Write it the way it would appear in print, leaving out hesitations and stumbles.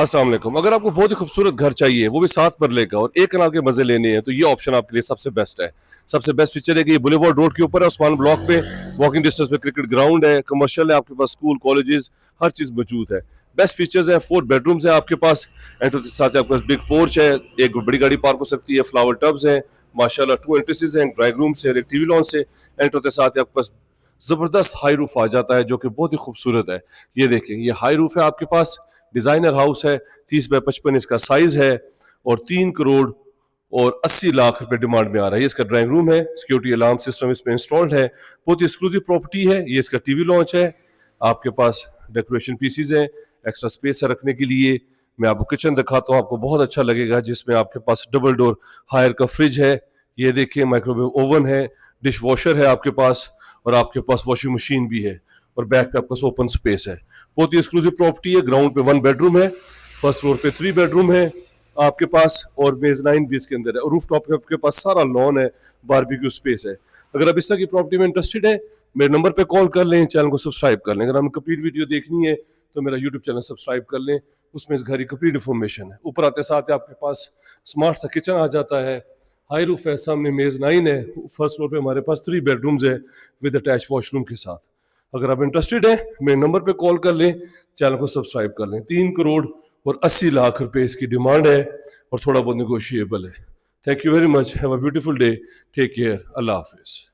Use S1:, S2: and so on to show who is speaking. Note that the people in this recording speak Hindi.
S1: अस्सलाम वालेकुम। अगर आपको बहुत ही खूबसूरत घर चाहिए, वो भी 7 मरले का और एक कनाल के मजे लेने हैं, तो ये ऑप्शन आपके लिए सबसे बेस्ट है। सबसे बेस्ट फीचर है कि ये बुलेवार्ड रोड के ऊपर है, उस्मान ब्लॉक पे, वॉकिंग डिस्टेंस पे क्रिकेट ग्राउंड है, कमर्शियल है, आपके पास स्कूल कॉलेजेस हर चीज़ मौजूद है। बेस्ट फीचर्स है, 4 बेडरूम्स है आपके पास, एंटर के साथ आपके पास बिग पोर्च है, एक बड़ी गाड़ी पार्क हो सकती है, फ्लावर टब्स हैं, माशाल्लाह 2 एंट्रेंसेस हैं, ड्राइंग रूम से और एक टीवी लॉन्च से। एंटर के साथ आपके पास जबरदस्त हाई रूफ आ जाता है जो कि बहुत ही खूबसूरत है। ये देखें, ये हाई रूफ है आपके पास, डिजाइनर हाउस है, 30 बाय 55 इसका साइज है और 3 करोड़ और 80 लाख रुपए डिमांड में आ रहा है। ये इसका ड्राइंग रूम है, सिक्योरिटी अलार्म सिस्टम इसमें इंस्टॉल्ड है, बहुत ही एक्सक्लूसिव प्रॉपर्टी है। ये इसका टीवी लॉन्च है, आपके पास डेकोरेशन पीसीज हैं, एक्स्ट्रा स्पेस है रखने के लिए। मैं आपको किचन दिखाता हूँ, आपको बहुत अच्छा लगेगा, जिसमें आपके पास डबल डोर हायर का फ्रिज है, ये देखिए माइक्रोवेव ओवन है, डिश वॉशर है आपके पास, और आपके पास वॉशिंग मशीन भी है, और बैक पे आपके पास ओपन स्पेस है। बहुत ही एक्सक्लूसिव प्रॉपर्टी है। ग्राउंड पे 1 बेडरूम है, फर्स्ट फ्लोर पे 3 बेडरूम है आपके पास, और मेजनाइन भी इसके अंदर है, और रूफ टॉप पे आपके पास सारा लॉन है, बारबेक्यू स्पेस है। अगर आप इस तरह की प्रॉपर्टी में इंटरेस्टेड है, मेरे नंबर पे कॉल कर लें, चैनल को सब्सक्राइब कर लें। अगर हमें कंप्लीट वीडियो देखनी है तो मेरा यूट्यूब चैनल सब्सक्राइब कर लें, उसमें इस घर की कंप्लीट इन्फॉर्मेशन है। ऊपर आते साथ आपके पास स्मार्ट सा किचन आ जाता है, हाई रूफ है, सामने मेजनाइन है, फर्स्ट फ्लोर पे हमारे पास 3 बेडरूम्स है विद अटैच वॉशरूम के साथ। अगर आप इंटरेस्टेड हैं, मेरे नंबर पे कॉल कर लें, चैनल को सब्सक्राइब कर लें। 3 करोड़ और 80 लाख रुपए इसकी डिमांड है, और थोड़ा बहुत निगोशिएबल है। Thank you very much, have a beautiful day, take care, अल्लाह हाफिज़।